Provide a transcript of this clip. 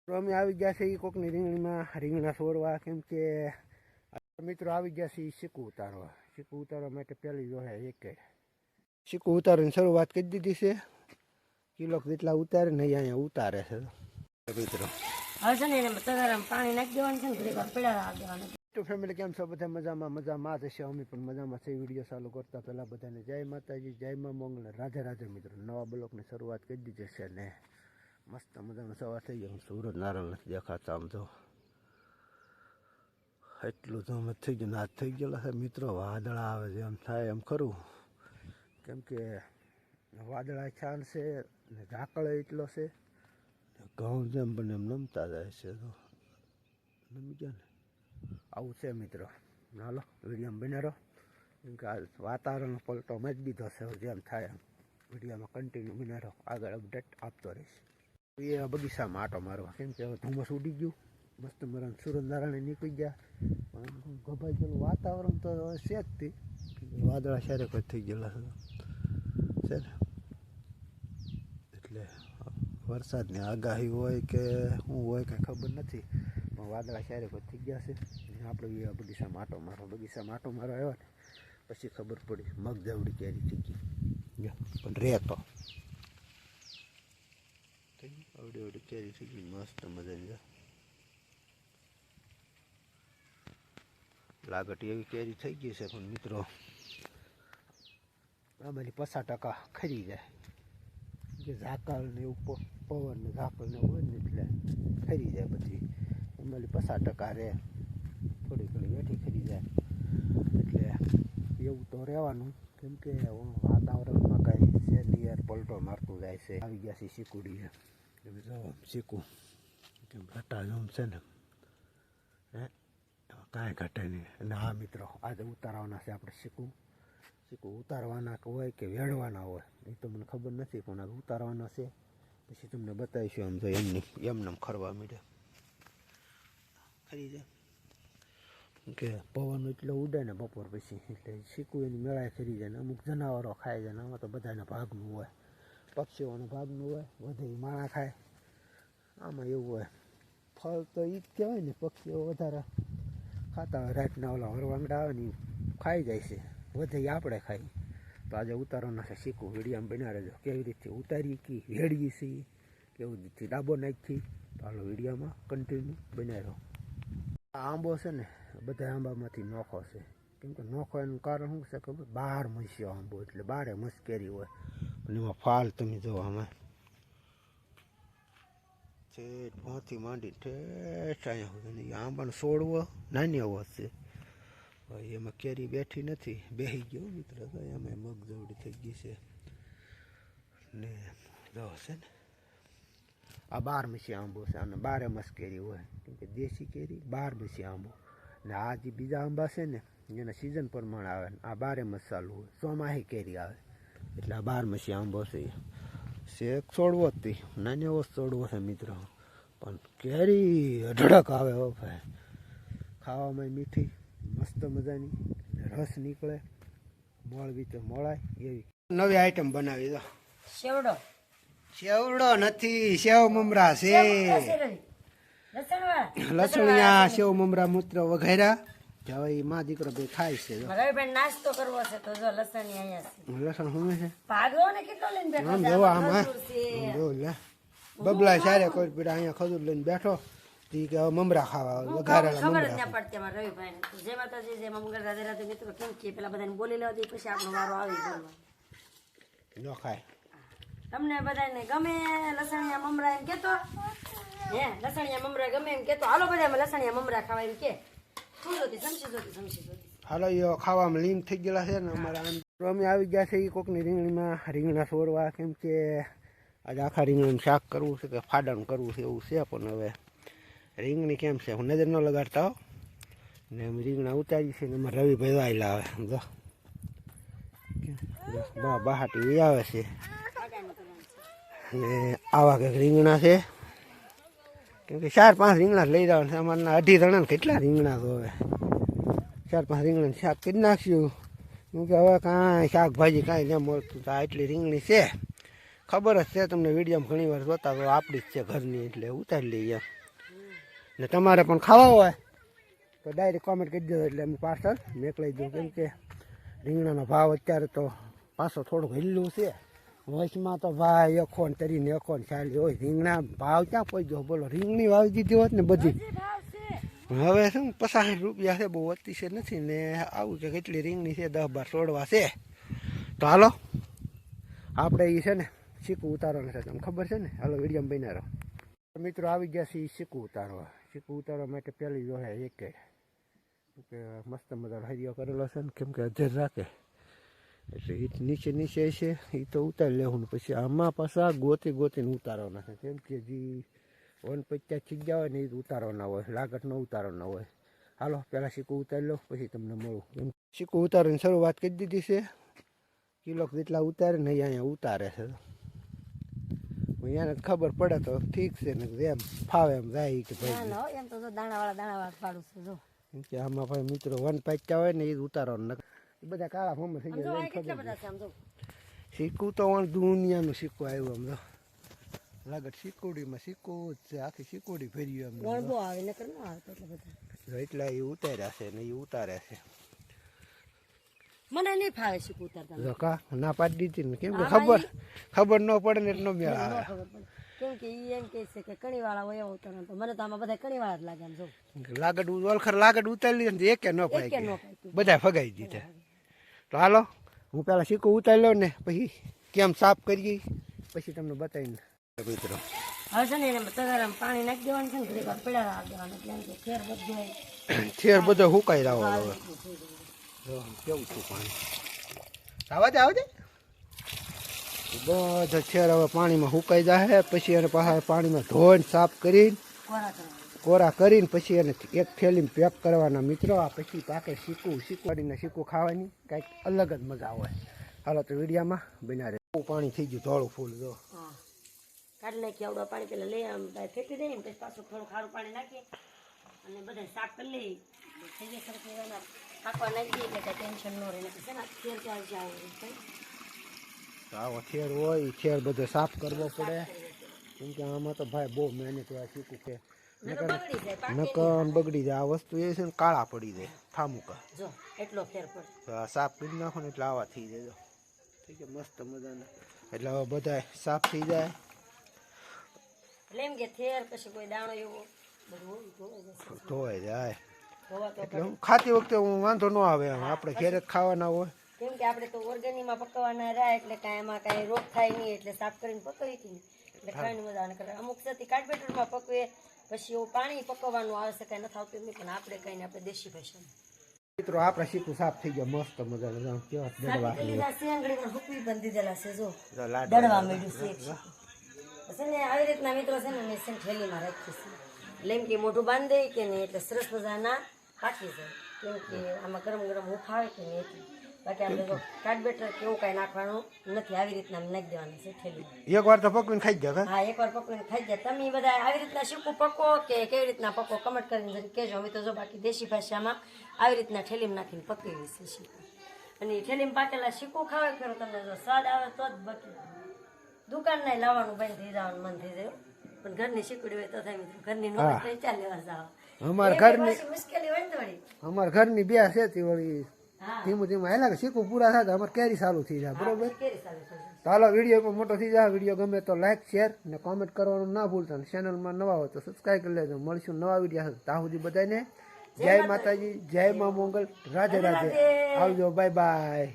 તો અમે આવી ગયા છે એ કોકની રીંગણીમાં રીંગણા છોડવા, કેમ કે મિત્રો આવી ગયા છે એ શીકું ઉતારવા. શીકું ઉતારવા માટે પહેલી જો એક શીકું ઉતારીને શરૂઆત કરી દીધી છે. કિલો જેટલા ઉતારે ને અહીંયા ઉતારે છે મિત્રો. પાણી નાખી દેવાનું છે ને પીડા દેવાનું. તો ફેમિલી કેમ છો? બધા મજામાં જશે. અમે પણ મજામાં છે. વિડીયો ચાલુ કરતા પહેલા બધાને જય માતાજી, જય મા મંગળ, રાધે રાધે મિત્રો. નવા બ્લોકની શરૂઆત કરી દીધી છે ને મસ્ત મજાનો સવાર થઈ ગયો. સુરત નારાયણ નથી દેખાતા આમ તો એટલું તો અમે થઈ ગયું. આજ થઈ ગયેલા છે મિત્રો. વાદળા આવે છે એમ થાય એમ ખરું, કેમ કે વાદળા ખ્યાલ છે ને ઝાકળ એટલો છે. ઘઉં જેમ બને એમ નમતા જાય છે. તો નમી ગયા ને આવું છે મિત્રો. હાલો વિડીયોમાં બને રહો, કેમ કે આ વાતાવરણ પલટો મચ દીધો છે. જેમ થાય એમ વિડીયોમાં કન્ટિન્યુ બને રહો. આગળ અપડેટ આપતો રહીશ. એ બગીચામાં આટો મારવા, કેમ કે હવે ધુમ્મસ ઉડી ગયું. મસ્ત મરાને સુરત નારાયણ નીકળી ગયા. પણ ગભાઈ ગયેલું વાતાવરણ તો છે જ તે. વાદળા સારે કોઈ થઈ ગયેલા છે ને, એટલે વરસાદની આગાહી હોય કે શું હોય કાંઈ ખબર નથી. પણ વાદળા સારે કોઈ થઈ ગયા છે. આપણે એ બગીચામાં આટો મારો, બગીચામાં આટો મારવા આવ્યા ને પછી ખબર પડી મગજવડી કેરી થઈ ગઈ. પણ રેતો અવડી અવડી કેરી થઈ ગઈ મસ્ત મજાની. લાગટ એવી કેરી થઈ ગઈ છે. પણ મિત્રો આમાંથી 50% ખરી જાય. કે ઝાકળ ને એવું પવન ને ઝાકળ ને હોય ને એટલે ખરી જાય. પછી એમાંથી 50% રહે, થોડી ઘણી વેઠી ખરી જાય. એટલે એવું તો રહેવાનું, કેમ કે વાતાવરણમાં કાંઈ છે નિયર પલટો મારતું જાય છે. આવી ગયા છે શીકુડી, શીકું કેમ ઘટા જેમ છે ને કાંઈ ઘટે નહીં. અને હા મિત્રો, આજે ઉતારવાના છે આપણે શીકું. શીકું ઉતારવાના હોય કે વેડવાના હોય એ તો મને ખબર નથી, પણ આજે ઉતારવાના છે. પછી તમને બતાવીશું. આમ તો એમને ખરવા માંડે ખરી જાય, કે પવન એટલો ઉડે ને બપોર પછી, એટલે શીકું એની મેળાએ ખરી જાય ને અમુક જનાવરો ખાઈ જાય ને. આમાં તો બધાના ભાગનું હોય, પક્ષીઓનું ભાગનું હોય, વધે માણા ખાય. આમાં એવું હોય. ફળ તો એ જ કહેવાય ને, પક્ષીઓ વધારે ખાતા હોય. રાતના ઓલા હરવાંગડા આવે ને ખાઈ જાય છે, વધે આપણે ખાઈ. તો આજે ઉતારવાના છે શીકું. વિડીયામાં બના રહેજો. કેવી રીતે ઉતારી કી વેડીએ છીએ, કેવી રીતે ડાબો નાખી. તો હાલો વિડીયામાં કન્ટિન્યુ બનાવી રહો. આ આંબો છે ને બધા આંબામાંથી નોખો છે. કેમ કે નોખો એનું કારણ શું છે ખબર? 12 મસ્યો આંબો, એટલે 12 મસ કેરી હોય. અને એમાં ફાલ તમે જો આમાં ભોંથી માંડી ઠેઠ અહીંયા સુધી આંબાનો છોડવો નાની અવાજ છે. એમાં કેરી બેઠી નથી, બેસી ગયો મિત્રો. તો એમાં મગજવડી થઈ ગઈ છે ને જો છે ને આ 12 મસી આંબો છે. અને 12 મસ કેરી હોય, કેમ કે દેશી કેરી 12 મસી આંબો. ને આ જે બીજા આંબા છે ને એના સિઝન પ્રમાણે આવે ને આ 12 મસ ચાલુ હોય. ચોમાહી કેરી આવે, એટલે આ 12 મસી આંબો છે. શેક છોડવો જ નાની એવો છોડવો છે મિત્રો. પણ કેરી અઢળક આવે હો ભાઈ. ખાવામાં મીઠી મસ્ત મજાની, રસ નીકળે, મોળવી તો મોળાય એવી નવી આઈટમ બનાવી દો. સેવડો નથી, સેવ મમરા છે. લસણિયા સેવ મમરા મૂત્ર વઘાર્યા. હવે માં દીકરો બે ખાય છે. નાસ્તો કરવો છે તો જો લસણ લસણ શું છે? ભાગો ને કેટલો લઈને બેઠો આમ જોવા આમાં જો લે બબલા સારે કોઈ પીડા અહીંયા ખજૂર લઈને બેઠો. કે મમરા ખાવા વઘારેલા ખબર જ ના પડતી અમારા રવિભાઈ. જય માતાજી, જય મા મંગળ, રાધે રાધે મિત્રો. કેમ કે પેલા બધાને બોલી લેવા દે, પછી આપણો વારો આવી ગયો. ન ખાય. તમને બધાને ગમે લસણિયા મમરા એમ કેતો? હે લસણિયા મમરા ગમે એમ કેતો? હાલો બધા લસણિયા મમરા ખાવા એમ કે. હાલો એ ખાવામાં લીન થઈ ગયેલા છે ને અમારા. અમે આવી ગયા છે એ કોકની રીંગણીમાં રીંગણા છોડવા, કેમ કે આજે આખા રીંગણાનું શાક કરવું છે કે ફાડણ કરવું છે એવું છે. પણ હવે રીંગણી કેમ છે હું નજર ન લગાડતા હો ને. અમે રીંગણા ઉતારી છે ને એમાં રવિભાઈ આવેલા આવે જો બહાટી આવે છે. ને આવા કંઈક રીંગણા છે, કેમ કે 4-5 રીંગણા લઈ જવાના છે. અમારના 2.5 જણા કેટલા રીંગણા તો હવે 4-5 રીંગણાનું શાક કરી નાખ્યું. કેમ કે હવે કાંઈ શાકભાજી કાંઈ ન મળતું. તો આટલી રીંગણી છે ખબર જ છે તમને, વિડીયોમાં ઘણી વાર જોતા હોય, આપણી જ છે ઘરની એટલે ઉતારી લઈએ. ને તમારે પણ ખાવા હોય તો ડાયરેક્ટ કોમેન્ટ કરી દો એટલે અમે પાર્સલ મોકલાઈ દઉં. કેમ કે રીંગણાનો ભાવ અત્યારે તો પાછો થોડુંક હિલ્લું છે. વચમાં તો ભાઈ અખોન તરીને અખોન ચાલી હોય, રીંગણા ભાવ ક્યાં પહોંચ્યો બોલો. રીંગણી વાવી દીધી હોત ને બધી, હવે શું 50 રૂપિયા છે, બહુ અતિશય નથી ને. આવું કે કેટલી રીંગણી છે, 10-12 છોડવા છે. તો હાલો આપણે એ છે ને શીકું ઉતારવાનું છે, તમને ખબર છે ને. હાલો વિડીયોમાં બન્યા રહો. મિત્રો આવી ગયા છે શીકું ઉતારવા. શીકું ઉતારવા માટે પહેલી જો હે એક કે મસ્ત મજાનો હરિયો કરેલો છે ને, કેમ કે અધેર રાખે એટલે એ નીચે છે એ તો ઉતારી લેવું. પછી આમાં પાછા ગોતીને ઉતારવાના છે, કેમ કે જે 150 થઈ ગયા હોય ને એ ઉતારવાના હોય, લાગત ન ઉતારવાના હોય. હાલો પહેલાં શીકું ઉતારી લો પછી તમને મળું. શીકું ઉતારવાની શરૂઆત કરી દીધી છે. કિલો જેટલા ઉતારે ને અહીંયા ઉતારે છે. અહીંયા ખબર પડે તો ઠીક છે ને, એમ ફાવે એમ જાય કે ભાઈ એમ તો દાણાવાળા પાડું છું જો. કેમ કે આમાં ભાઈ મિત્રો 150 હોય ને એ ઉતારવાનું, એ બધા કાળા ફોર્મ થઈ ગયા. શીકું તો દુનિયાનું શીકું આવ્યું આમ તો લાગત. શીકુડીમાં શીકું જ છે, આખી શીકુડી ફેર્યું એમ. એટલા એ ઉતાર્યા છે ને એ ઉતારે છે. મને નહીં ફાવે શીકું ઉતારતા. ના પાડી દીધી ને, કેમ કે ખબર ન પડે ને એટલો મેળ આવે. કેમ કે ઈ એમ કહે છે કે કણી વાળા હોય એવો ઉતારવાનો, તો મને તો આમાં બધા કણી વાળા જ લાગે આમ જો. લાગડ ઓલખર લાગડ ઉતારી લીધી ને એકે ન પાઈ, બધા ફગાઈ દીધા. તો હાલો હું પેલા શીકું ઉતારી લઉં ને પછી કેમ સાફ કરીએ પછી તમને બતાવીને મિત્રો. હવે છે ને એને તગારામાં પાણી નાખી દેવાનું છે ને, ઘડીક વાર પડ્યા રાખી દેવાના, કેમ કે થેર બધો હુકાઈ રહ્યો હવે. કેવું છું પાણી આવજે બધો થેર હવે પાણીમાં હુકાઈ જાય. પછી એને પાછા પાણીમાં ધોઈને સાફ કરીને કોરા કરીને પછી એને એક થેલીમાં પેક કરવાના મિત્રો. આ પછી પાકે શીકું શીકું ખાવાની કંઈક અલગ જ મજા હોય. હાલો તો વિડીયામાં બના રહે. પાણી થઈ ગયું ધોળું ફૂલ જો. કાઢી નાખી આવડું પાણી પેલા લઈ આમ ફેંકી દઈએ ને, પછી પાછું થોડું ખારું પાણી નાખી અને બધા સાફ કરી લઈએ. થઈ જાય સરસ મજાના નાખવા નાખી દઈએ એટલે કાંઈ ટેન્શન ન રહે. છે ને થેર ક્યાં જાય આવો થેર હોય થેર બધો સાફ કરવો પડે. કેમ કે આમાં તો ભાઈ બહુ મહેનત હોય. શીકું છે નકન બગડી જાય. આ વસ્તુ એ છે ને કાળા પડી જાય ઠામુકા જો એટલો ફેર પડે. સાફ કરી નાખો ને એટલે આવા થઈ જાય. થઈ ગયા મસ્ત મજાના. એટલે હવે બધા સાફ થઈ જાય. એટલે એમ કે થેર પછી કોઈ દાણો એવો બધું ધોવાઈ જાય એટલે ખાતી વખતે હું વાંધો ન આવે. આપણે ઘેરે જ ખાવાના હોય. કેમ કે આપણે તો ઓર્ગેનિકમાં પકવવાના રહ્યા એટલે કાંઈ એમાં કાંઈ રોગ થાય નહીં, એટલે સાફ કરીને પકવી હતી એટલે ખાવાની મજા આવે. કરે અમુક સતી કાર્બેટરમાં પકવે પછી એવું પાણી પકવવાનું આવે છે, કાંઈ નથી આવતું નહીં. પણ આપણે કહીને આપણે દેશી ભાષામાં મિત્રો આપણે શીકું સાફ થઈ ગયા મસ્ત મજાના. કેવા દડવા શેંગડીમાં હુકવી પણ દીધેલા છે જો, દડવા મળ્યું છે ને. આવી રીતના મિત્રો છે ને મેં થેલીમાં રાખી છે. એટલે એમ કે મોઢું બાંધી દે કે નહીં એટલે સરસ મજાના પાકી જાય. કેમ કે આમાં ગરમ ગરમ હુંફ આવે કે નહીં એટલે. બાકી આપણે તો કાર્બેટર કે એવું કાંઈ નાખવાનું નથી. આવી રીતના નાખી દેવાનું છે થેલીમાં. એક વાર તો પકવીને ખાઈ જાય. હા એકવાર પકવીને ખાઈ જાય. તમે બધા આવી રીતના શીકું પકો કે કેવી રીતના પકો કમેન્ટ કરીને જરી કહેજો. અમે તો જો બાકી દેશી ભાષામાં આવી રીતના થેલીમાં નાખીને પકવી છે શીકું. અને થેલીમાં પાકેલા શીકું ખાવે ફેરો તમને જો સ્વાદ આવે તો જ બાકી દુકાનના લાવવાનું બંધ થઈ જવાનું મન થઈ જાય. પણ ઘરની શીકુડી હોય તો થાય મિત્રો. ઘરની નો ચાલ લેવા જાવ. અમારા ઘરની મુશ્કેલી હોય ને થોડી. અમારા ઘરની બે છે તે વળી ધીમું ધીમું હાલા શીકું પૂરા થાય અમારે કેરી ચાલુ થઈ જાય. બરોબર. ચાલો વિડીયો પણ મોટો થઈ જાય. વિડીયો ગમે તો લાઈક શેર ને કોમેન્ટ કરવાનું ના ભૂલતા. ચેનલમાં નવા હોય તો સબસ્ક્રાઈબ કરી લેજો. મળીશું નવા વિડીયો સાથે. ત્યાં સુધી બધાને જય માતાજી, જય મા મોંગલ, રાધે રાધે. આવજો, બાય બાય.